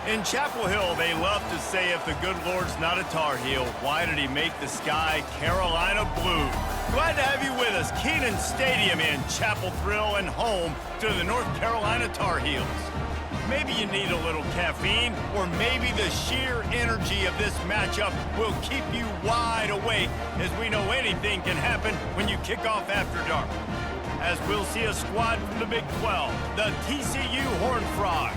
In Chapel Hill, they love to say if the good Lord's not a Tar Heel, why did he make the sky Carolina blue? Glad to have you with us. Kenan Stadium in Chapel Thrill and home to the North Carolina Tar Heels. Maybe you need a little caffeine, or maybe the sheer energy of this matchup will keep you wide awake, as we know anything can happen when you kick off after dark. As we'll see a squad from the Big 12, the TCU Horned Frogs,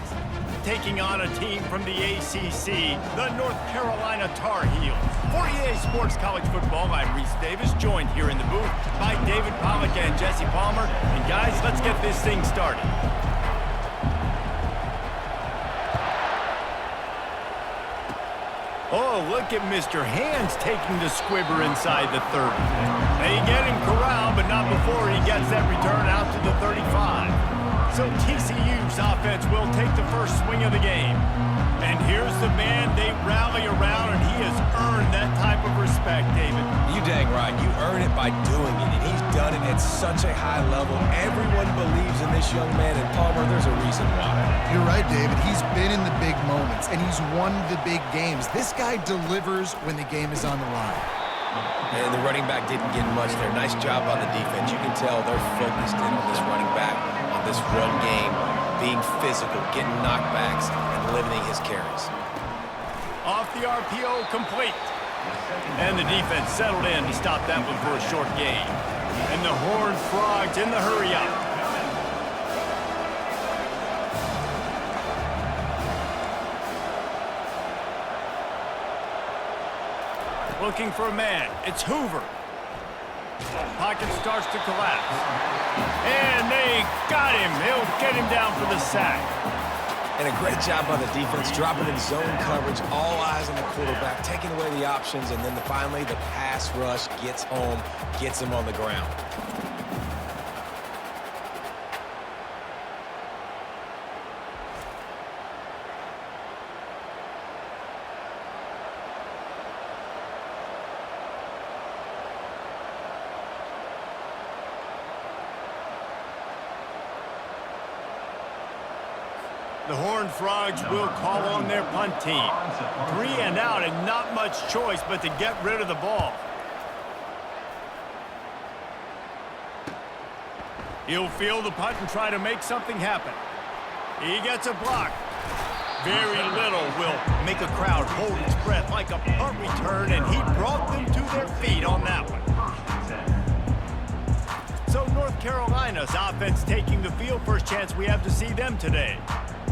taking on a team from the ACC, the North Carolina Tar Heels. For EA Sports College Football, I'm Reese Davis, joined here in the booth by David Pollack and Jesse Palmer. And guys, let's get this thing started. Oh, look at Mr. Hands taking the squibber inside the 30. They get him corralled, but not before he gets that return out to the 35. So TCU's offense will take the first swing of the game. And here's the man they rally around, and he has earned that type of respect, David. You dang right. You earn it by doing it, and he's done it at such a high level. Everyone believes in this young man, and Palmer, there's a reason why. You're right, David. He's been in the big moments, and he's won the big games. This guy delivers when the game is on the line. And the running back didn't get much there. Nice job on the defense. You can tell they're focused in on this running back, on this run game, being physical, getting knockbacks, and limiting his carries. Off the RPO, complete. And the defense settled in to stop that one for a short gain. And the Horned Frogs in the hurry-up. Looking for a man. It's Hoover. Pocket starts to collapse. And they got him. He'll get him down for the sack. And a great job on the defense, dropping in zone coverage, all eyes on the quarterback, taking away the options, and then finally the pass rush gets home, gets him on the ground. The Horned Frogs will call on their punt team. 3 and out, and not much choice but to get rid of the ball. He'll field the punt and try to make something happen. He gets a block. Very little will make a crowd hold its breath like a punt return, and he brought them to their feet on that one. So North Carolina's offense taking the field. First chance we have to see them today.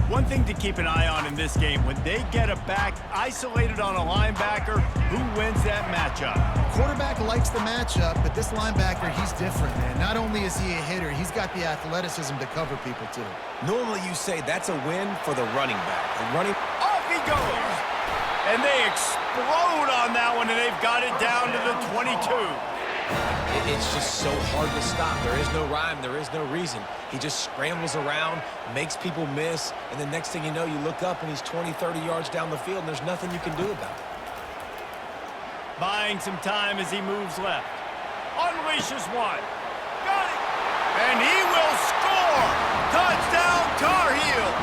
One thing to keep an eye on in this game, when they get a back isolated on a linebacker, who wins that matchup? Quarterback likes the matchup, but this linebacker, he's different, man. Not only is he a hitter, he's got the athleticism to cover people, too. Normally you say that's a win for the running back. Off he goes! And they explode on that one, and they've got it down to the 22. It's just so hard to stop. There is no rhyme. There is no reason. He just scrambles around, makes people miss, and the next thing you know, you look up and he's 20, 30 yards down the field, and there's nothing you can do about it. Buying some time as he moves left. Unleashes one. Got it! And he will score! Touchdown, Tar Heels!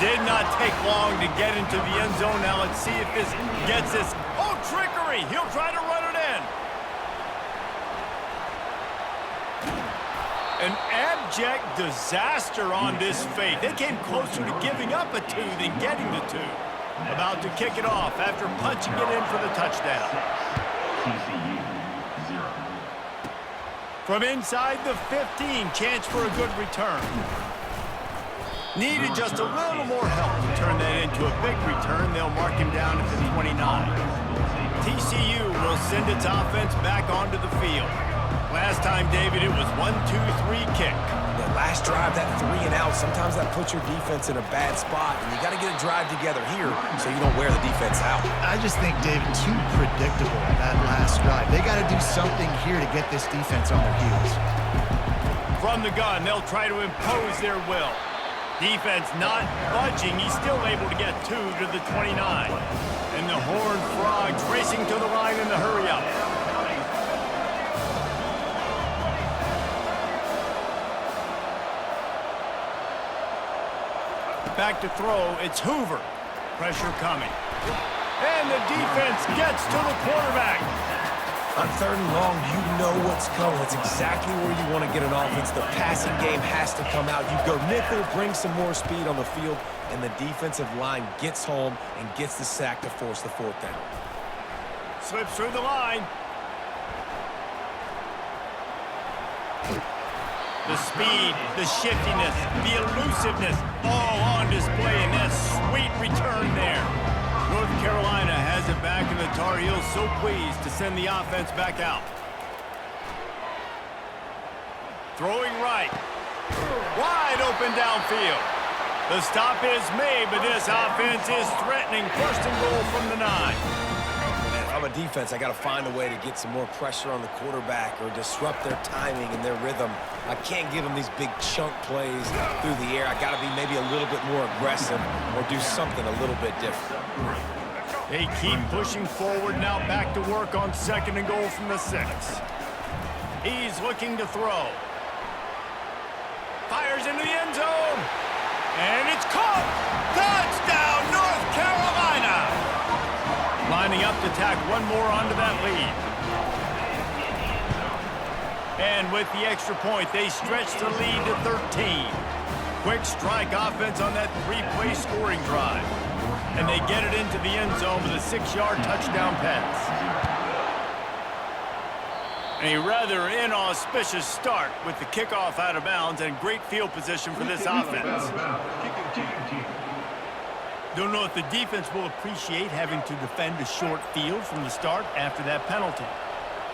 Did not take long to get into the end zone. Now let's see if this gets this. Oh, trickery! He'll try to run it in. An abject disaster on this fake. They came closer to giving up a 2 than getting the 2. About to kick it off after punching it in for the touchdown. TCU, 0. From inside the 15, chance for a good return. Needed just a little more help to turn that into a big return. They'll mark him down at the 29. TCU will send its offense back onto the field. Last time, David, it was 1-2-3 kick. The last drive, that 3 and out, sometimes that puts your defense in a bad spot, and you got to get a drive together here so you don't wear the defense out. I just think, David, too predictable that last drive. They got to do something here to get this defense on their heels. From the gun, they'll try to impose their will. Defense not budging. He's still able to get 2 to the 29. And the Horned Frogs racing to the line in the hurry-up. Back to throw, it's Hoover. Pressure coming. And the defense gets to the quarterback. On 3rd and long, you know what's coming. It's exactly where you want to get an offense. The passing game has to come out. You go nickel, bring some more speed on the field, and the defensive line gets home and gets the sack to force the 4th down. Slips through the line. The speed, the shiftiness, the elusiveness, all on display in that sweet return there. North Carolina has it back, and the Tar Heels so pleased to send the offense back out. Throwing right. Wide open downfield. The stop is made, but this offense is threatening. 1st and goal from the 9. Man, if I'm a defense, I got to find a way to get some more pressure on the quarterback or disrupt their timing and their rhythm. I can't give them these big chunk plays through the air. I got to be maybe a little bit more aggressive or do something a little bit different. They keep pushing forward, now back to work on 2nd and goal from the 6. He's looking to throw. Fires into the end zone. And it's caught. Touchdown, North Carolina. Lining up to tack one more onto that lead. And with the extra point, they stretch the lead to 13. Quick strike offense on that 3-play scoring drive. And they get it into the end zone with a 6-yard touchdown pass. A rather inauspicious start with the kickoff out of bounds and great field position for this offense. Don't know if the defense will appreciate having to defend a short field from the start after that penalty.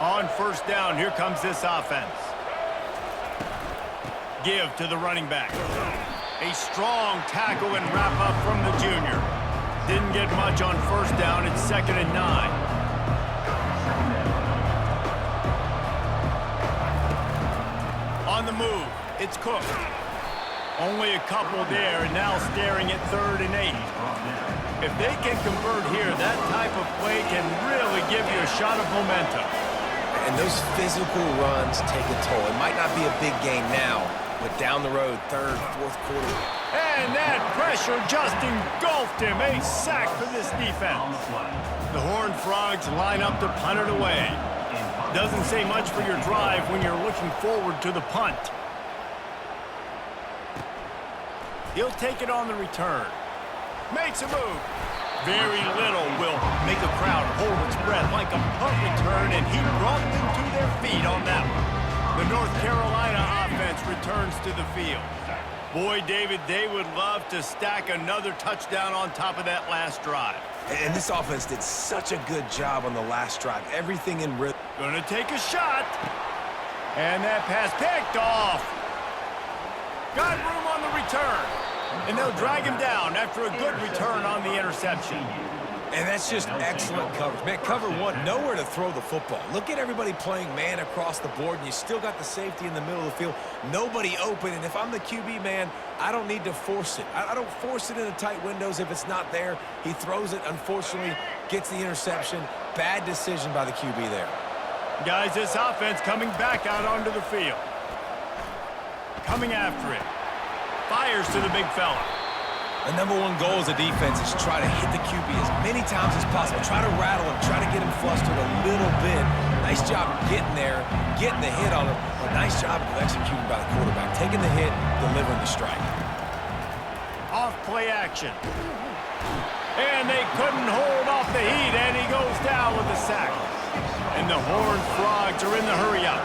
On 1st down, here comes this offense. Give to the running back. A strong tackle and wrap up from the junior. Didn't get much on 1st down. It's 2nd and 9. On the move, it's Cook. Only a couple there, and now staring at 3rd and 8. If they can convert here, that type of play can really give you a shot of momentum. And those physical runs take a toll. It might not be a big gain now, but down the road, 3rd, 4th quarter. And that pressure just engulfed him. A sack for this defense. The Horned Frogs line up to punt it away. Doesn't say much for your drive when you're looking forward to the punt. He'll take it on the return. Makes a move. Very little will make a crowd hold its breath like a punt return, and he brought them to their feet on that one. The North Carolina offense returns to the field. Boy, David, they would love to stack another touchdown on top of that last drive. And this offense did such a good job on the last drive. Everything in rhythm. Gonna take a shot. And that pass picked off. Got room on the return. And they'll drag him down after a good return on the interception. And that's just excellent coverage. Man, cover one, nowhere to throw the football. Look at everybody playing man across the board, and you still got the safety in the middle of the field. Nobody open, and if I'm the QB, man, I don't need to force it. I don't force it into tight windows if it's not there. He throws it, unfortunately, gets the interception. Bad decision by the QB there. Guys, this offense coming back out onto the field. Coming after it. Fires to the big fella. The number one goal as a defense is try to hit the QB as many times as possible. Try to rattle him, try to get him flustered a little bit. Nice job getting there, getting the hit on him. But nice job of executing by the quarterback. Taking the hit, delivering the strike. Off play action. And they couldn't hold off the heat, and he goes down with the sack. And the Horned Frogs are in the hurry-up.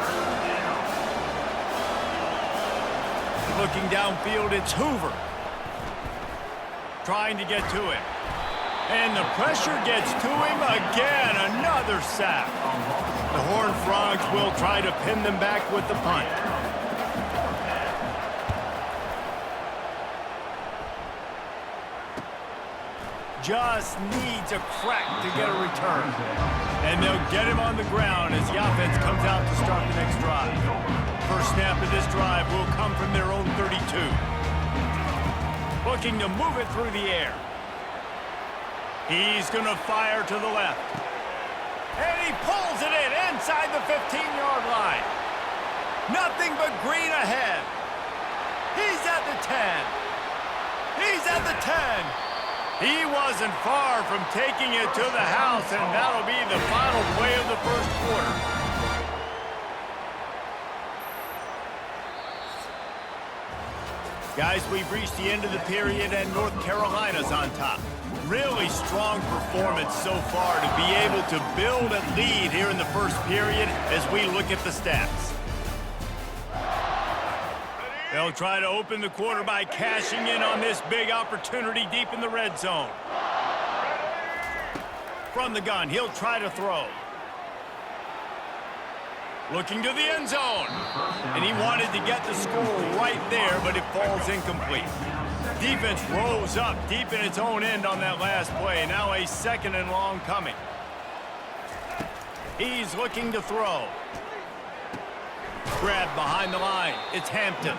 Looking downfield, it's Hoover. Trying to get to it. And the pressure gets to him again. Another sack. The Horned Frogs will try to pin them back with the punt. Just needs a crack to get a return. And they'll get him on the ground as the offense comes out to start the next drive. First snap of this drive will come from their own 32. Looking to move it through the air. He's going to fire to the left. And he pulls it in inside the 15-yard line. Nothing but green ahead. He's at the 10. He's at the 10. He wasn't far from taking it to the house, and that'll be the final play of the first quarter. Guys, we've reached the end of the period, and North Carolina's on top. Really strong performance so far to be able to build a lead here in the first period as we look at the stats. They'll try to open the quarter by cashing in on this big opportunity deep in the red zone. From the gun, he'll try to throw. Looking to the end zone. And he wanted to get the score right there, but it falls incomplete. Defense rose up deep in its own end on that last play. Now a 2nd and long coming. He's looking to throw. Grab behind the line. It's Hampton.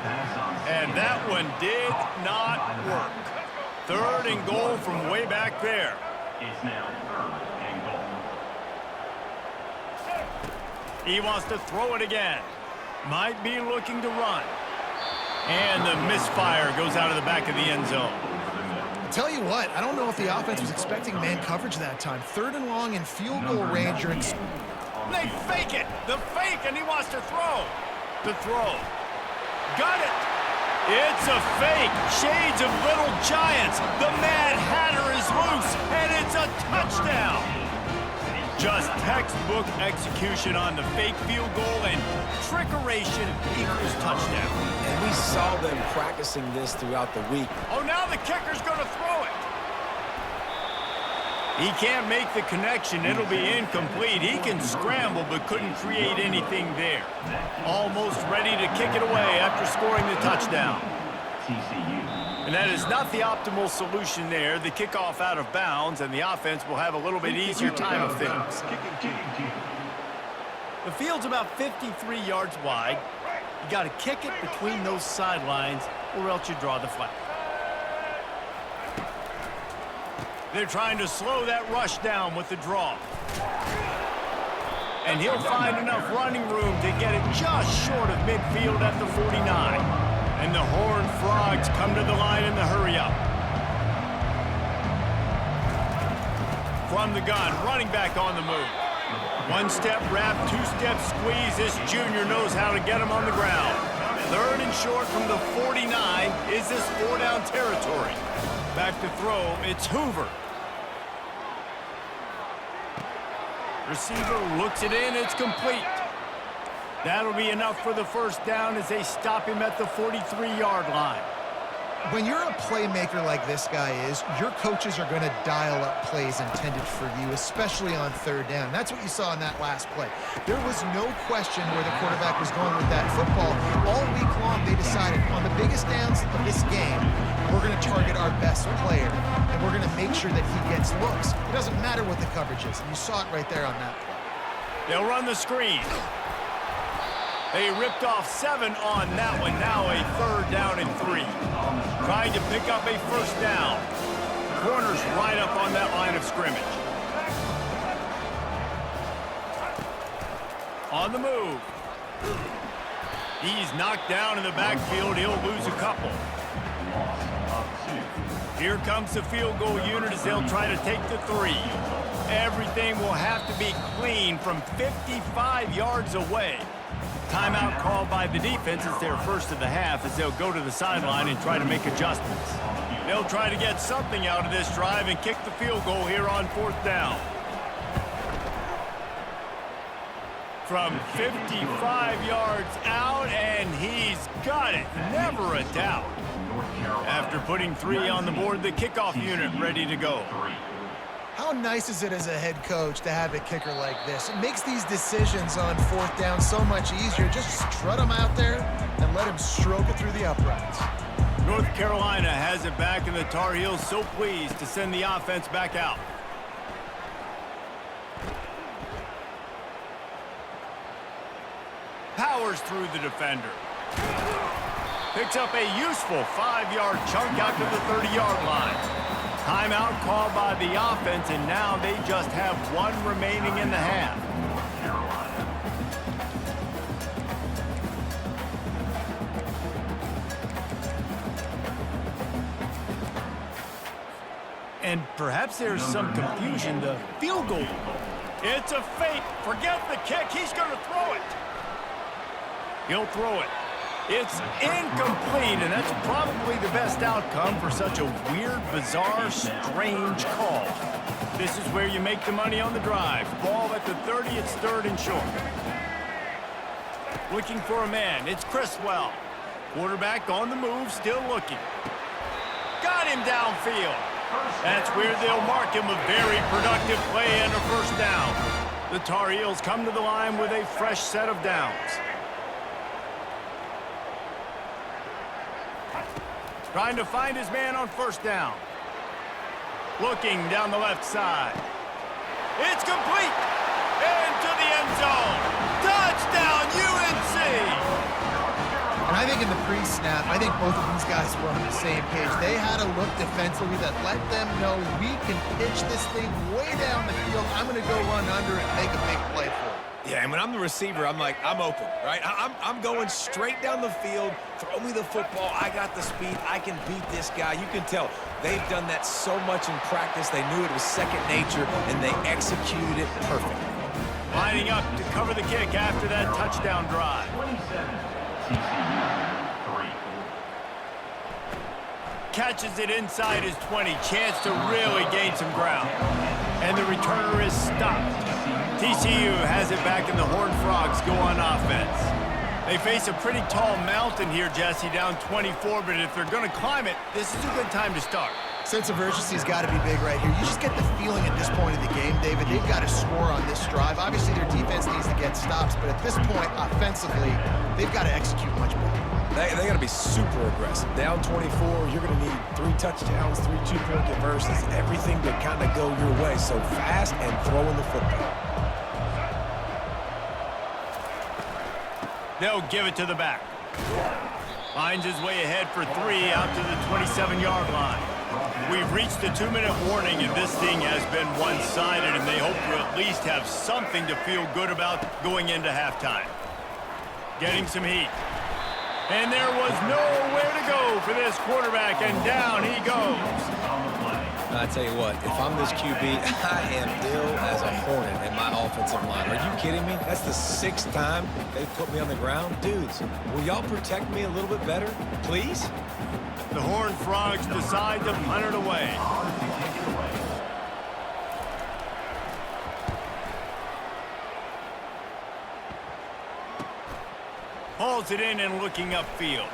And that one did not work. 3rd and goal from way back there. It's now 3rd and goal. He wants to throw it again. Might be looking to run. And the misfire goes out of the back of the end zone. I'll tell you what, I don't know if the offense was expecting man coverage that time. 3rd and long in field goal range. They fake it. The fake, and he wants to throw. The throw. Got it. It's a fake. Shades of Little Giants. The Mad Hatter is loose, and it's a touchdown. Just textbook execution on the fake field goal, and trickeration equals touchdown. And we saw them practicing this throughout the week. Oh, now the kicker's going to throw it. He can't make the connection. It'll be incomplete. He can scramble, but couldn't create anything there. Almost ready to kick it away after scoring the touchdown. TCU. And that is not the optimal solution there. The kickoff out of bounds, and the offense will have a little bit easier time of things. The field's about 53 yards wide. You got to kick it between those sidelines, or else you draw the flag. They're trying to slow that rush down with the draw. And he'll find enough running room to get it just short of midfield at the 49. And the Horned Frogs come to the line in the hurry-up. From the gun, running back on the move. 1-step wrap, 2-step squeeze. This junior knows how to get him on the ground. 3rd and short from the 49. Is this 4-down territory? Back to throw, it's Hoover. Receiver looks it in, it's complete. That'll be enough for the first down as they stop him at the 43-yard line. When you're a playmaker like this guy is, your coaches are going to dial up plays intended for you, especially on 3rd down. That's what you saw in that last play. There was no question where the quarterback was going with that football. All week long, they decided on the biggest downs of this game, we're going to target our best player, and we're going to make sure that he gets looks. It doesn't matter what the coverage is, and you saw it right there on that play. They'll run the screen. They ripped off 7 on that one. Now a 3rd down and 3. Trying to pick up a first down. Corners right up on that line of scrimmage. On the move. He's knocked down in the backfield. He'll lose a couple. Here comes the field goal unit as they'll try to take the 3. Everything will have to be clean from 55 yards away. Timeout called by the defense is their first of the half as they'll go to the sideline and try to make adjustments. They'll try to get something out of this drive and kick the field goal here on 4th down. From 55 yards out, and he's got it. Never a doubt. After putting 3 on the board, the kickoff unit ready to go. How nice is it as a head coach to have a kicker like this? It makes these decisions on 4th down so much easier. Just strut him out there and let him stroke it through the uprights. North Carolina has it back, and the Tar Heels so pleased to send the offense back out. Powers through the defender. Picks up a useful 5-yard chunk out to the 30-yard line. Timeout called by the offense, and now they just have 1 remaining in the half. And perhaps there's some confusion. The field goal. It's a fake. Forget the kick. He's going to throw it. He'll throw it. It's incomplete, and that's probably the best outcome for such a weird, bizarre, strange call. This is where you make the money on the drive. Ball at the 30, it's 3rd and short. Looking for a man, it's Criswell. Quarterback on the move, still looking. Got him downfield. That's where they'll mark him a very productive play and a first down. The Tar Heels come to the line with a fresh set of downs. Trying to find his man on first down. Looking down the left side. It's complete. Into the end zone. Touchdown, UNC! And I think in the pre-snap, I think both of these guys were on the same page. They had a look defensively that let them know we can pitch this thing way down the field. I'm going to go run under and make a big play for it. Yeah, and when I'm the receiver, I'm like, I'm open, right? I'm going straight down the field. Throw me the football. I got the speed. I can beat this guy. You can tell they've done that so much in practice. They knew it was second nature, and they executed it perfectly. Lining up to cover the kick after that touchdown drive. 27, TCU, 3. Catches it inside his 20. Chance to really gain some ground. And the returner is stopped. TCU has it back, and the Horned Frogs go on offense. They face a pretty tall mountain here, Jesse, down 24, but if they're going to climb it, this is a good time to start. Sense of urgency's got to be big right here. You just get the feeling at this point in the game, David, they've got to score on this drive. Obviously, their defense needs to get stops, but at this point, offensively, they've got to execute much better. They got to be super aggressive. Down 24, you're going to need 3 touchdowns, 3 two-point conversions, everything to kind of go your way. So fast and throwing the football. They'll give it to the back. Finds his way ahead for 3 out to the 27-yard line. We've reached the 2-minute warning, and this thing has been one-sided, and they hope to at least have something to feel good about going into halftime. Getting some heat. And there was nowhere to go for this quarterback, and down he goes. I tell you what, if I'm this QB, I am ill as a hornet in my offensive line. Are you kidding me? That's the 6th time they've put me on the ground. Dudes, will y'all protect me a little bit better, please? The Horned Frogs decide to punt it away. Hauls it in and looking upfield.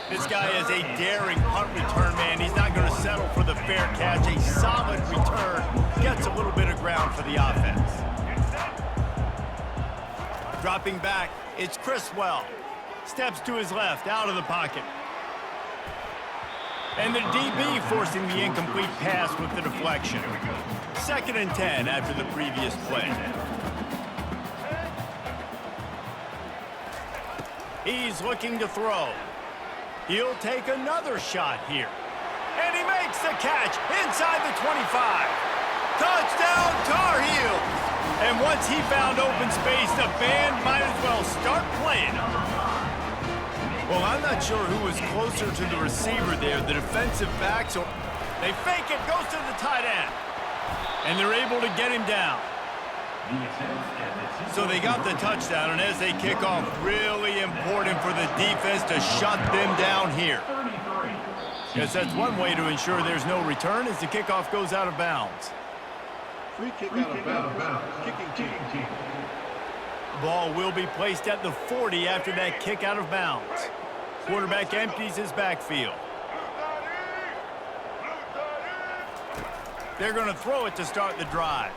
This guy is a daring punt return man. He's not going to settle for the fair catch. A solid return. Gets a little bit of ground for the offense. Dropping back, it's Criswell. Steps to his left, out of the pocket. And the DB forcing the incomplete pass with the deflection. 2nd and 10 after the previous play. He's looking to throw. He'll take another shot here. And he makes the catch inside the 25. Touchdown, Tar Heels! And once he found open space, the band might as well start playing. Well, I'm not sure who was closer to the receiver there, the defensive backs, or they fake it, goes to the tight end. And they're able to get him down. So they got the touchdown, and as they kick off, really important for the defense to shut them down here. Because that's one way to ensure there's no return as the kickoff goes out of bounds. Free kick out of bounds. Kicking team. Ball will be placed at the 40 after that kick out of bounds. Quarterback empties his backfield. They're going to throw it to start the drive.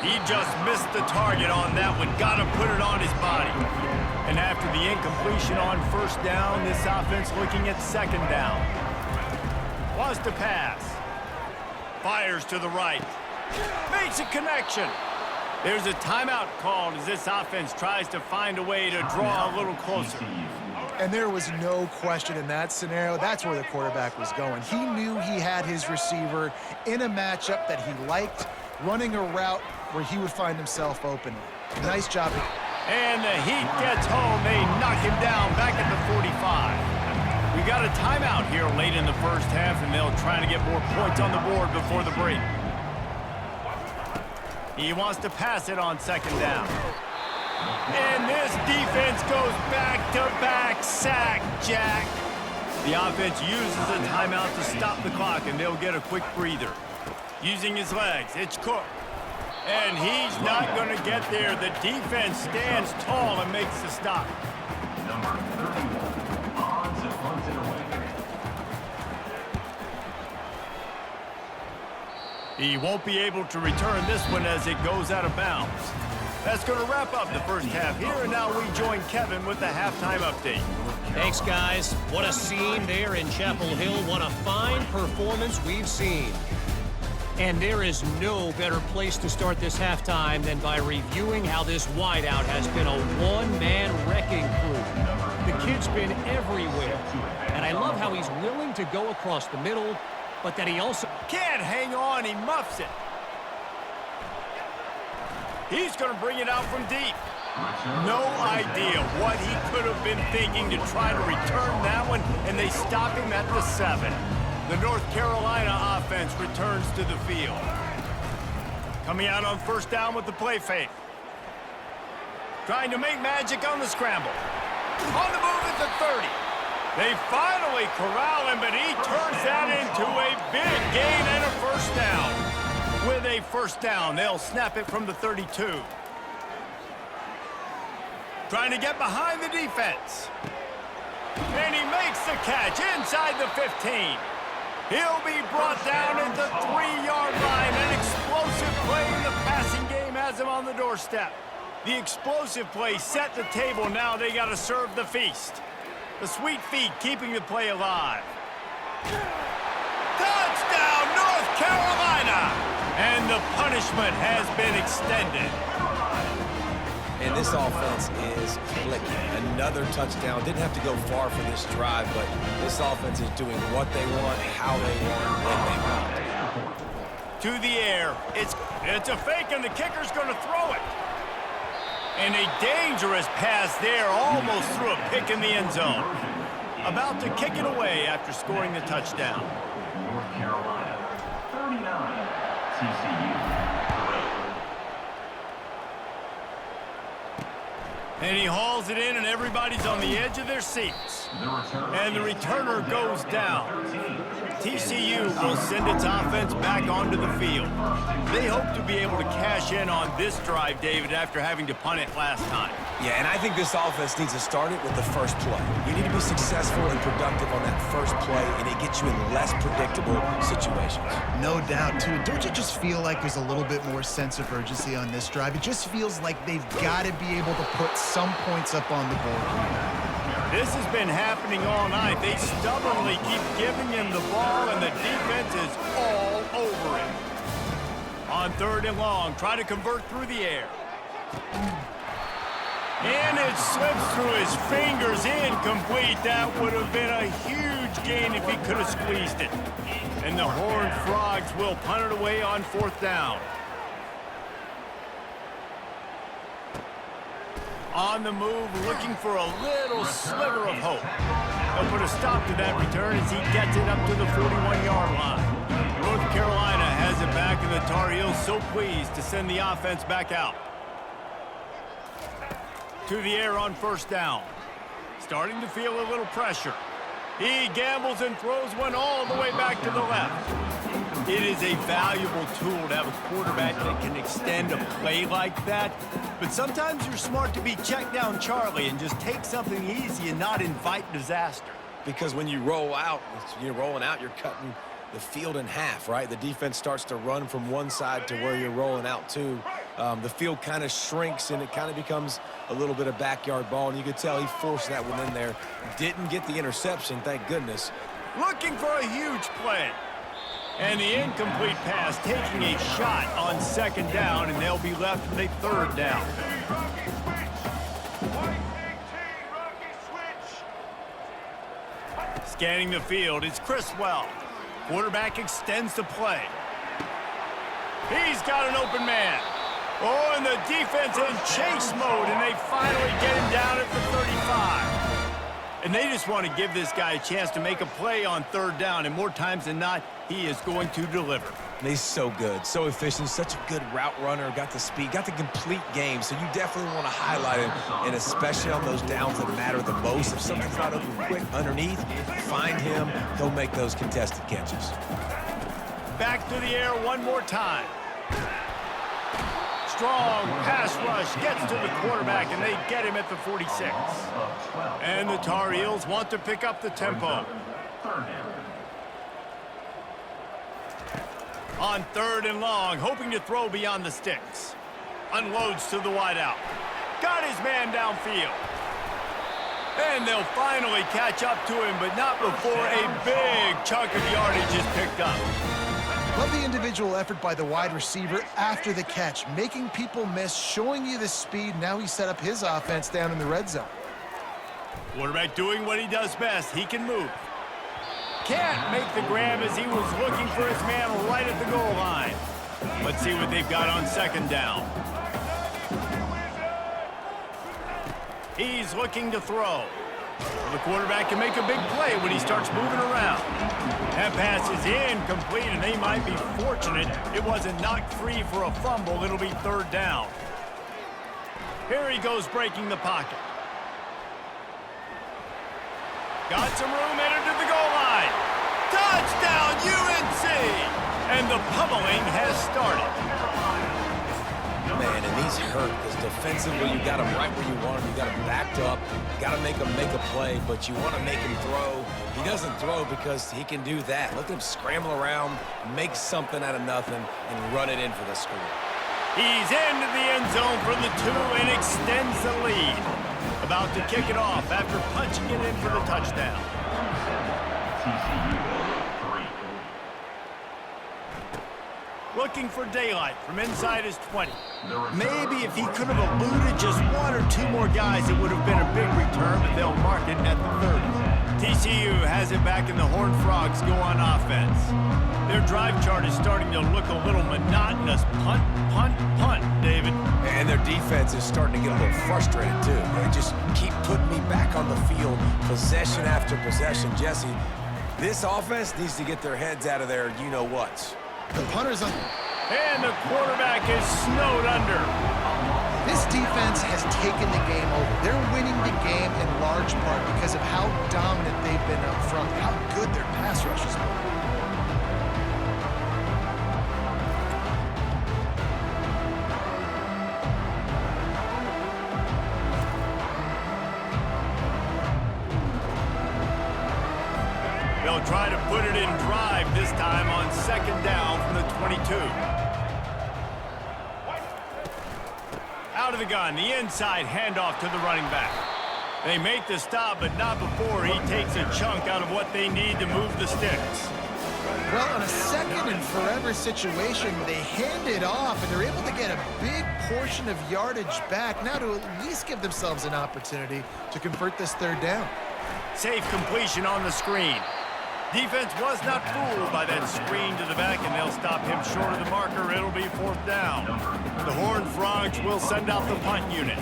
He just missed the target on that one. Got to put it on his body. And after the incompletion on first down, this offense looking at 2nd down. Wants to pass. Fires to the right. Makes a connection. There's a timeout called as this offense tries to find a way to draw a little closer. And there was no question in that scenario. That's where the quarterback was going. He knew he had his receiver in a matchup that he liked, running a route where he would find himself open. Nice job. And the heat gets home. They knock him down back at the 45. We got a timeout here late in the first half, and they'll try to get more points on the board before the break. He wants to pass it on second down. And this defense goes back-to-back sack, Jack. The offense uses a timeout to stop the clock, and they'll get a quick breather. Using his legs, it's Cook. And he's not going to get there. The defense stands tall and makes the stop. Number 31, odds and punted away. He won't be able to return this one as it goes out of bounds. That's going to wrap up the first half here, and now we join Kevin with the halftime update. Thanks, guys. What a scene there in Chapel Hill. What a fine performance we've seen. And there is no better place to start this halftime than by reviewing how this wideout has been a one-man wrecking crew. The kid's been everywhere, and I love how he's willing to go across the middle, but that he also Can't hang on, he muffs it. He's going to bring it out from deep. No idea what he could have been thinking to try to return that one, and they stop him at the 7. The North Carolina offense returns to the field. Coming out on first down with the play fake. Trying to make magic on the scramble. On the move at the 30. They finally corral him, but he turns that into a big gain and a first down. With a first down, they'll snap it from the 32. Trying to get behind the defense. And he makes the catch inside the 15. He'll be brought down at the 3-yard line. An explosive play in the passing game has him on the doorstep. The explosive play set the table. Now they got to serve the feast. The sweet feet keeping the play alive. Touchdown, North Carolina! And the punishment has been extended. And this offense is clicking. Another touchdown. Didn't have to go far for this drive, but this offense is doing what they want, how they want, when they want. To the air. It's a fake, and the kicker's going to throw it. And a dangerous pass there, almost threw a pick in the end zone. About to kick it away after scoring the touchdown. North Carolina, 39, TCU, 3. And he hauls it in, and everybody's on the edge of their seats. And the returner goes down. TCU will send its offense back onto the field. They hope to be able to cash in on this drive, David, after having to punt it last time. Yeah, and I think this offense needs to start it with the first play. You need to be successful and productive on that first play, and it gets you in less predictable situations. No doubt, too. Don't you just feel like there's a little bit more sense of urgency on this drive? It just feels like they've got to be able to put some points up on the board. This has been happening all night. They stubbornly keep giving him the ball, and the defense is all over it. On 3rd and long, try to convert through the air. And it slips through his fingers, incomplete. That would have been a huge gain if he could have squeezed it. And the Horned Frogs will punt it away on 4th down. On the move, looking for a little sliver of hope. They'll put a stop to that return as he gets it up to the 41-yard line. North Carolina has it back, and the Tar Heels so pleased to send the offense back out. To the air on 1st down. Starting to feel a little pressure. He gambles and throws one all the way back to the left. It is a valuable tool to have a quarterback that can extend a play like that. But sometimes you're smart to be check down Charlie and just take something easy and not invite disaster. Because when you roll out, you're rolling out, you're cutting the field in half, right? The defense starts to run from one side to where you're rolling out to. The field kind of shrinks, and it kind of becomes a little bit of backyard ball, and you could tell he forced that one in there. Didn't get the interception, thank goodness. Looking for a huge play. And the incomplete pass taking a shot on 2nd down, and they'll be left with a 3rd down. Scanning the field, it's Criswell. Quarterback extends the play. He's got an open man. Oh, and the defense in chase mode, and they finally get him down at the 35. And they just want to give this guy a chance to make a play on third down, and more times than not, he is going to deliver. He's so good, so efficient, such a good route runner, got the speed, got the complete game, so you definitely want to highlight him, and especially on those downs that matter the most. If something's not open quick underneath, find him, he'll make those contested catches. Back to the air one more time. Strong pass rush gets to the quarterback, and they get him at the 46. And the Tar Heels want to pick up the tempo. On third and long, hoping to throw beyond the sticks. Unloads to the wideout. Got his man downfield. And they'll finally catch up to him, but not before a big chunk of yardage is picked up. Love the individual effort by the wide receiver after the catch, making people miss, showing you the speed. Now he set up his offense down in the red zone. Quarterback doing what he does best. He can move. Can't make the grab as he was looking for his man right at the goal line. Let's see what they've got on second down. He's looking to throw. The quarterback can make a big play when he starts moving around. That pass is incomplete, and they might be fortunate it wasn't knocked free for a fumble. It'll be third down. Here he goes breaking the pocket. Got some room, entered to the goal line. Touchdown, UNC! And the pummeling has started. Man, and he's hurt because defensively you got him right where you want him. You got him backed up. You got to make him make a play, but you want to make him throw. He doesn't throw because he can do that. Let him scramble around, make something out of nothing, and run it in for the score. He's into the end zone for the 2 and extends the lead. About to kick it off after punching it in for the touchdown. TCU 3. Looking for daylight from inside his 20. Maybe if he could have eluded just 1 or 2 more guys, it would have been a big return, but they'll mark it at the 30. TCU has it back, and the Horned Frogs go on offense. Their drive chart is starting to look a little monotonous. Punt, punt, punt, David. And their defense is starting to get a little frustrated, too. They just keep putting me back on the field, possession after possession. Jesse, this offense needs to get their heads out of their you-know-whats. The punter's on. And the quarterback is snowed under. This defense has taken the game over. They're winning the game in large part because of how dominant they've been up front, how good their pass rush has been. They'll try to put it in drive this time on second down from the 22. Out of the gun, the inside handoff to the running back. They make the stop, but not before he takes a chunk out of what they need to move the sticks. Well, in a second and forever situation, they hand it off, and they're able to get a big portion of yardage back now to at least give themselves an opportunity to convert this third down. Safe completion on the screen. Defense was not fooled by that screen to the back, and they'll stop him short of the marker. It'll be fourth down. The Horned Frogs will send out the punt unit.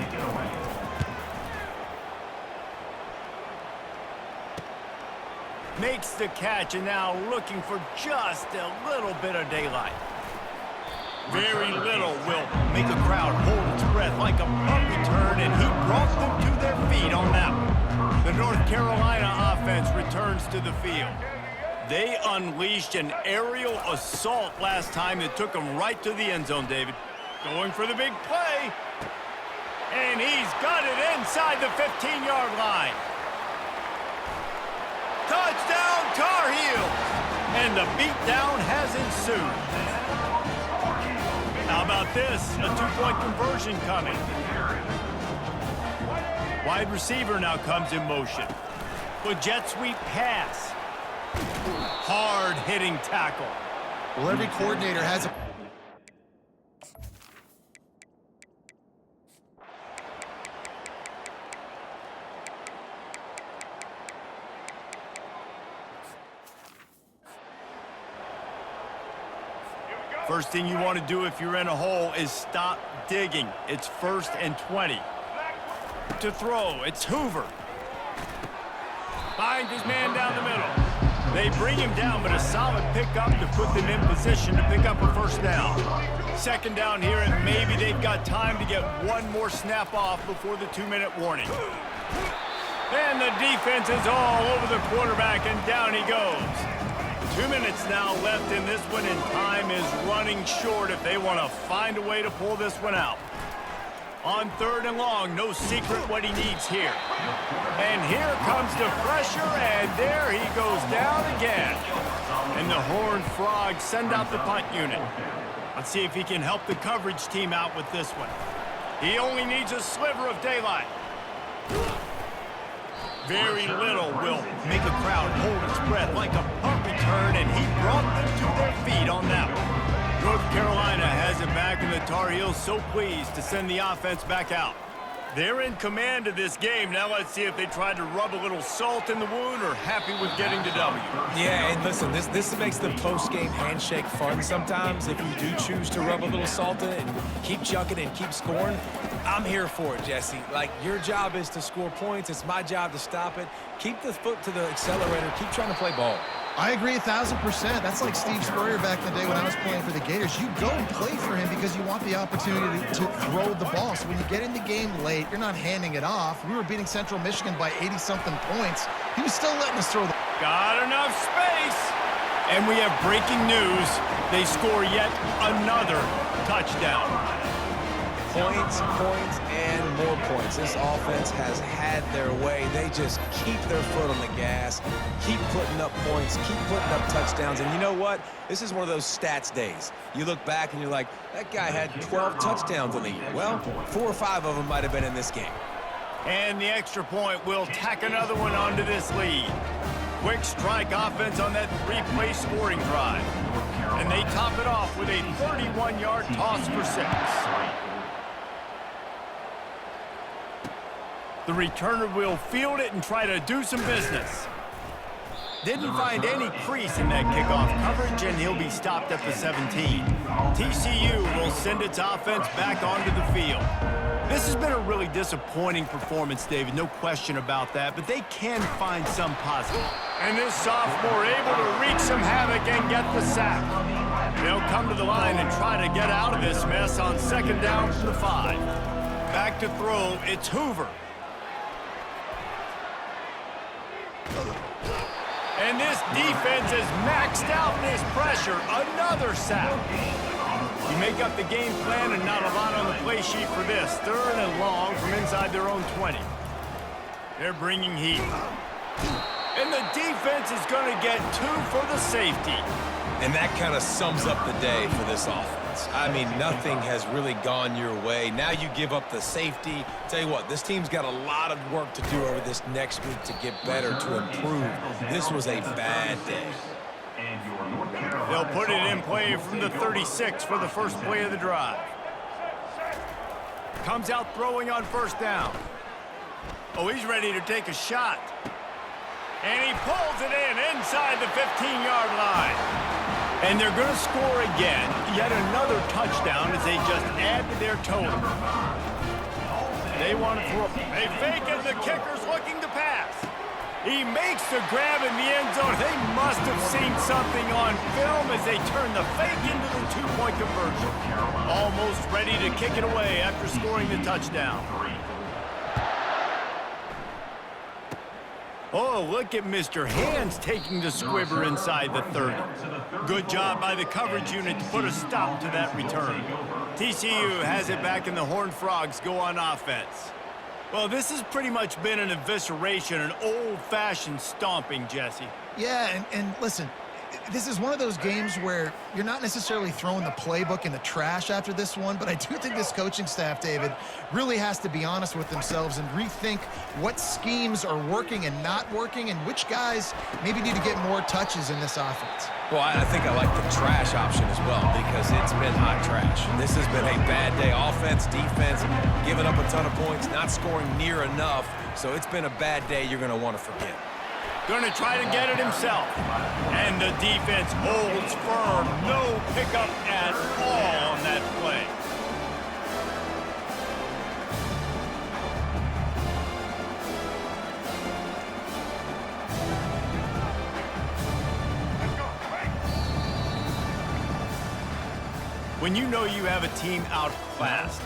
Makes the catch, and now looking for just a little bit of daylight. Very little will make a crowd hold its breath like a punt return, and he brought them to their feet on that one. The North Carolina offense returns to the field. They unleashed an aerial assault last time that took them right to the end zone, David. Going for the big play. And he's got it inside the 15-yard line. Touchdown, Tar Heels! And the beatdown has ensued. How about this? A 2-point conversion coming. Wide receiver now comes in motion. With jet sweep pass. Hard-hitting tackle. Well, every coordinator has a... First thing you want to do if you're in a hole is stop digging. It's 1st and 20. To throw, it's Hoover. finds his man down the middle. They bring him down, but a solid pickup to put them in position to pick up a first down. Second down here, and maybe they've got time to get one more snap off before the 2-minute warning. And the defense is all over the quarterback, and down he goes. 2 minutes now left in this one, and time is running short if they want to find a way to pull this one out. On 3rd and long, no secret what he needs here. And here comes the pressure, and there he goes down again. And the Horned Frogs send out the punt unit. Let's see if he can help the coverage team out with this one. He only needs a sliver of daylight. Very little will make a crowd hold its breath like a punt return, and he brought them to their feet on that one. North Carolina has it back, and the Tar Heels so pleased to send the offense back out. They're in command of this game. Now let's see if they try to rub a little salt in the wound or happy with getting the W. Yeah, and listen, this makes the post-game handshake fun sometimes. If you do choose to rub a little salt in it and keep chucking and keep scoring, I'm here for it, Jesse. Like, your job is to score points. It's my job to stop it. Keep the foot to the accelerator. Keep trying to play ball. I agree 1,000%. That's like Steve Spurrier back in the day when I was playing for the Gators. You go and play for him because you want the opportunity to throw the ball. So when you get in the game late, you're not handing it off. We were beating Central Michigan by 80-something points. He was still letting us throw the ball. Got enough space. And we have breaking news. They score yet another touchdown. Points, and more points. This offense has had their way. They just keep their foot on the gas, keep putting up points, keep putting up touchdowns. And you know what? This is one of those stats days. You look back and you're like, that guy had 12 touchdowns in the year. Well, 4 or 5 of them might have been in this game. And the extra point will tack another one onto this lead. Quick strike offense on that 3-play scoring drive. And they top it off with a 31-yard toss for 6. The returner will field it and try to do some business. Didn't find any crease in that kickoff coverage, and he'll be stopped at the 17. TCU will send its offense back onto the field. This has been a really disappointing performance, David, no question about that, but they can find some positive. And this sophomore able to wreak some havoc and get the sack. They'll come to the line and try to get out of this mess on 2nd down from the 5. Back to throw, it's Hoover. And this defense is maxed out this pressure. Another sack. You make up the game plan and not a lot on the play sheet for this. 3rd and long from inside their own 20. They're bringing heat. And the defense is going to get 2 for the safety. And that kind of sums up the day for this offense. I mean, nothing has really gone your way. Now you give up the safety. Tell you what, this team's got a lot of work to do over this next week to get better, to improve. This was a bad day. They'll put it in play from the 36 for the first play of the drive. Comes out throwing on 1st down. Oh, he's ready to take a shot. And he pulls it in inside the 15-yard line. And they're going to score again. Yet another touchdown as they just add to their total. They want to throw. They fake it. The kicker's looking to pass. He makes the grab in the end zone. They must have seen something on film as they turn the fake into the 2-point conversion. Almost ready to kick it away after scoring the touchdown. Oh, look at Mr. Hands taking the squibber inside the 30. Good job by the coverage unit to put a stop to that return. TCU has it back, and the Horned Frogs go on offense. Well, this has pretty much been an evisceration, an old-fashioned stomping, Jesse. Yeah, and listen, this is one of those games where you're not necessarily throwing the playbook in the trash after this one, but I do think this coaching staff, David, really has to be honest with themselves and rethink what schemes are working and not working and which guys maybe need to get more touches in this offense. Well, I think I like the trash option as well because it's been hot trash. This has been a bad day. Offense, defense, giving up a ton of points, not scoring near enough. So it's been a bad day you're going to want to forget. Going to try to get it himself. And the defense holds firm. No pickup at all on that play. when you know you have a team outclassed.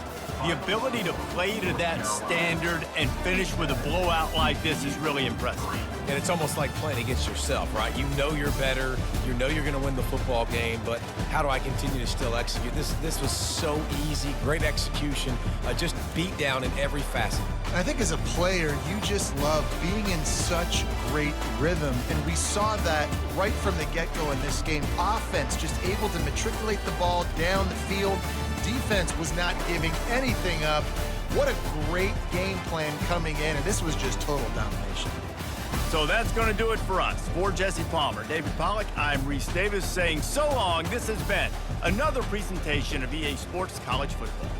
The ability to play to that standard and finish with a blowout like this is really impressive. And it's almost like playing against yourself, right? You know you're better. You know you're going to win the football game, but how do I continue to still execute? This was so easy, great execution, just beat down in every facet. I think as a player, you just love being in such great rhythm, and we saw that right from the get-go in this game. Offense just able to matriculate the ball down the field. Defense was not giving anything up. What a great game plan coming in, and this was just total domination. So that's going to do it for us. For Jesse Palmer, David Pollack, I'm Reese Davis saying so long. This has been another presentation of EA Sports College Football.